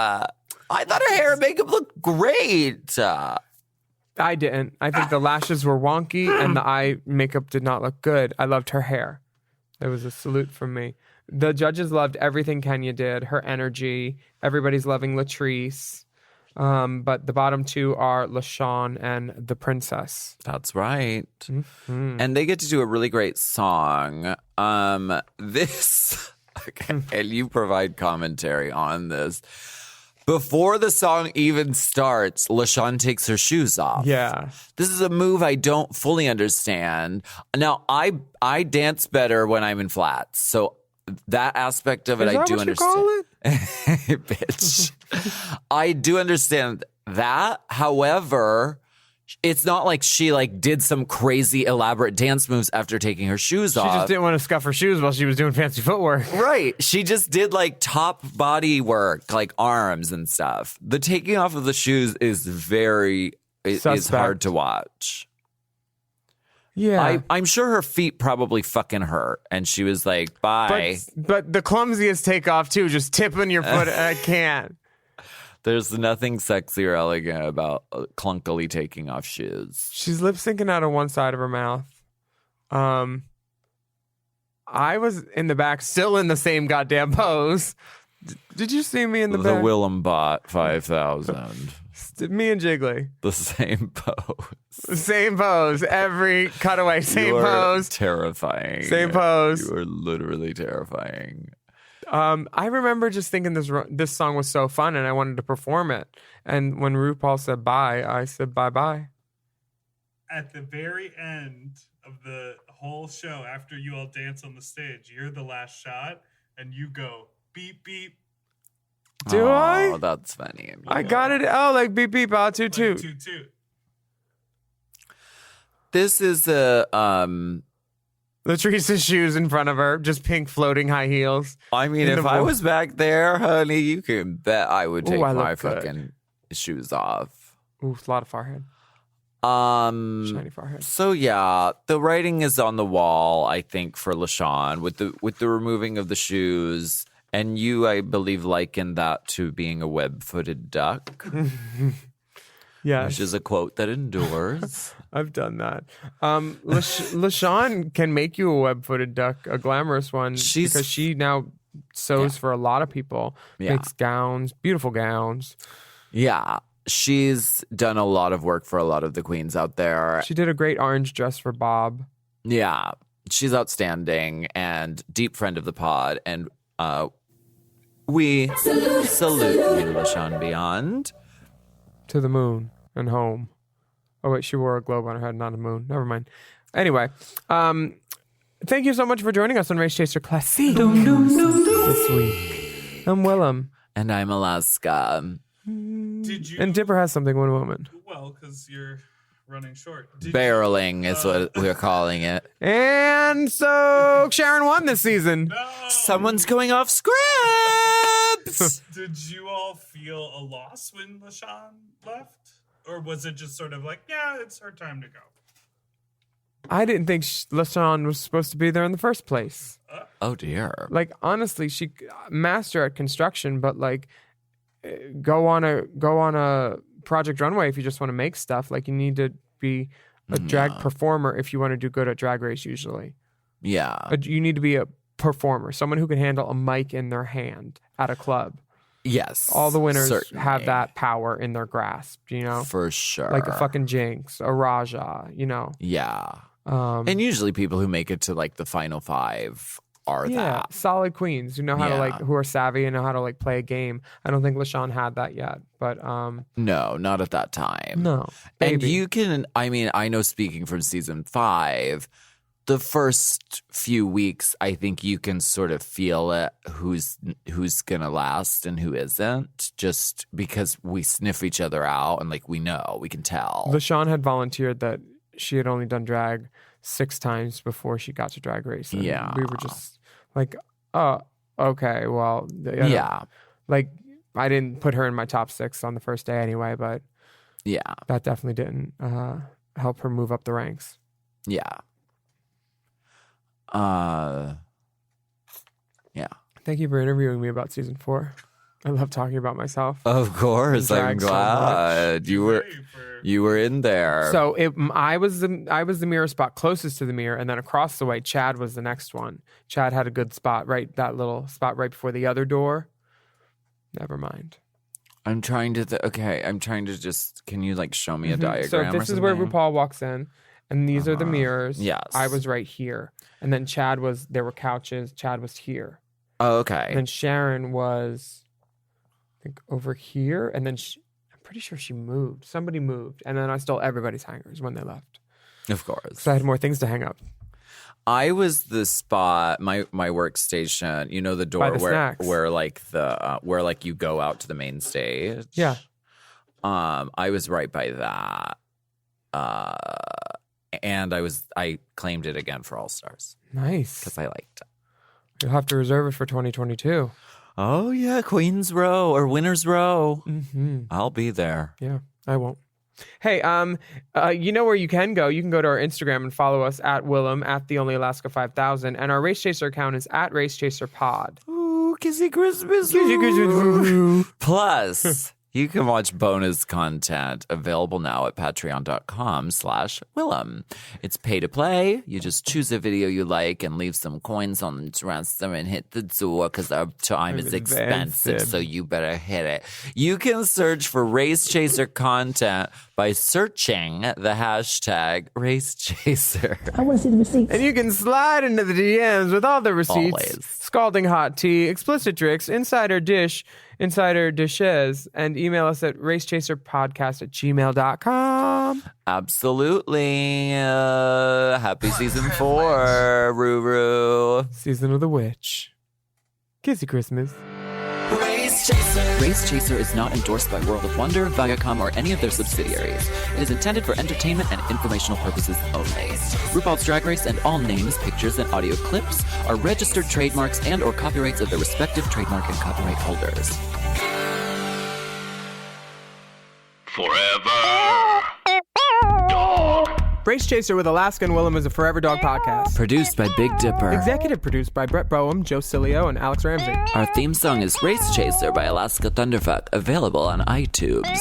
I thought her hair and makeup looked great. I didn't. I think the lashes were wonky and the eye makeup did not look good. I loved her hair. There was a salute from me. The judges loved everything Kenya did, her energy. Everybody's loving Latrice. But the bottom two are LaShawn and the princess. That's right. Mm-hmm. And they get to do a really great song. This, okay, and you provide commentary on this. Before the song even starts, LaShawn takes her shoes off. Yeah. This is a move I don't fully understand. Now, I dance better when I'm in flats. So that aspect of it, Is I that do what understand. you call it? Bitch. I do understand that. However, it's not like she like did some crazy elaborate dance moves after taking her shoes She off. just didn't want to scuff her shoes while she was doing fancy footwork. Right. She just did like top body work, like arms and stuff. The taking off of the shoes is is Suspect. hard to watch. Yeah. I'm sure her feet probably fucking hurt. And she was like, bye. But the clumsiest takeoff too, just tipping your foot. I can't. There's nothing sexy or elegant about clunkily taking off shoes. She's lip syncing out of one side of her mouth. I was in the back, still in the same goddamn pose. Did you see me in the The back? Willam bot 5000. Me and Jiggly. The same pose. Same pose. Every cutaway, same You are pose. terrifying. Same pose. You are literally terrifying. I remember just thinking this song was so fun and I wanted to perform it. And when RuPaul said bye, I said bye-bye. At the very end of the whole show, after you all dance on the stage, you're the last shot, and you go beep beep. Do I? Oh, that's funny. I got it. Oh, like beep beep, ah, toot Like, toot. toot toot. This is a Latrice's shoes in front of her, just pink floating high heels. I mean, In if the I vo- was back there, honey, you can bet I would take Ooh, I my look good. fucking shoes off. Ooh, a lot of forehead. Shiny forehead. So yeah, the writing is on the wall, I think, for LaShawn with the removing of the shoes And you, I believe, liken that to being a web-footed duck, Yes. which is a quote that endures. I've done that. LaShawn can make you a web-footed duck, a glamorous one, because she now sews for a lot of people. Yeah. Makes gowns, beautiful gowns. Yeah. She's done a lot of work for a lot of the queens out there. She did a great orange dress for Bob. Yeah. She's outstanding and deep friend of the pod. And we salute you, LaShawn Beyond. To the moon and home. Oh, wait, she wore a globe on her head, not a moon. Never mind. Anyway, thank you so much for joining us on Race Chaser Classique this week. I'm Willam. And I'm Alaska. Did you? And Dipper has something, one woman. Well, because you're running short. Did Barreling is what we're calling it. And so Sharon won this season. No! Someone's going off script. Did you all feel a loss when LaShawn left? Or was it just sort of like, yeah, it's her time to go? I didn't think LaShawn was supposed to be there in the first place. Oh, dear. Like, honestly, she master at construction, but like, go on a Project Runway if you just want to make stuff. Like, you need to be a drag performer if you want to do good at Drag Race. Usually, Yeah. you need to be a performer, someone who can handle a mic in their hand at a club. Yes. All the winners certainly. have that power in their grasp. You know, For sure. like a fucking Jinx, a Raja. You know, Yeah. And usually people who make it to like the final five are that. solid queens who know how to Yeah. who are savvy and know how to like play a game. I don't think LaShawn had that yet, but No, not at that time. no. And Baby. you can, I mean, I know speaking from season 5, the first few weeks, I think you can sort of feel it who's going to last and who isn't, just because we sniff each other out and like we know, we can tell. LaShawn had volunteered that she had only done drag 6 times before she got to Drag Race. And Yeah. we were just like, oh, okay, well, Yeah. like I didn't put her in my top 6 on the first day anyway, but Yeah. that definitely didn't help her move up the ranks. Yeah. Yeah. Thank you for interviewing me about season 4. I love talking about myself. Of course, I'm Drag so glad you were Ready for- you were in there. So I was the mirror spot closest to the mirror, and then across the way, Chad was the next one. Chad had a good spot, right? That little spot right before the other door. Never mind. I'm trying to just. Can you like show me a diagram? So or this is where something? RuPaul walks in, and these are the mirrors. Yes. I was right here, and then there were couches. Chad was here, Oh, okay. and then Sharon was, I think, over here, and then I'm pretty sure she moved. Somebody moved, and then I stole everybody's hangers when they left, Of course. so I had more things to hang up. I was the spot, my workstation. You know the door By the snacks. where like the where like you go out to the main stage. Yeah. I was right by that. And I claimed it again for All Stars Nice. because I liked it. You'll have to reserve it for 2022. Oh yeah, Queen's Row or Winner's Row. Mm-hmm. I'll be there. Yeah, I won't. Hey, you know where you can go? You can go to our Instagram and follow us at Willam, at The Only Alaska 5000, and our Race Chaser account is at Race Chaser Pod. Ooh, kissy Christmas. Plus, you can watch bonus content available now at patreon.com/Willam. It's pay to play. You just choose a video you like and leave some coins on the dresser and hit the door because our time is expensive, so you better hit it. You can search for Race Chaser content by searching the hashtag Race Chaser. I want to see the receipts. And you can slide into the DMs with all the receipts, Always. scalding hot tea, explicit tricks, insider dishes, and email us at racechaserpodcast@gmail.com. Absolutely. Happy season 4, Ruru. Season of the Witch. Kissy Christmas. Race Chaser. Race Chaser is not endorsed by World of Wonder, Viacom, or any of their subsidiaries. It is intended for entertainment and informational purposes only. RuPaul's Drag Race and all names, pictures, and audio clips are registered trademarks and or copyrights of their respective trademark and copyright holders. Forever. Dog. Race Chaser with Alaska and Willam is a Forever Dog podcast. Produced by Big Dipper. Executive produced by Brett Boehm, Joe Cilio, and Alex Ramsey. Our theme song is Race Chaser by Alaska Thunderfuck, available on iTunes.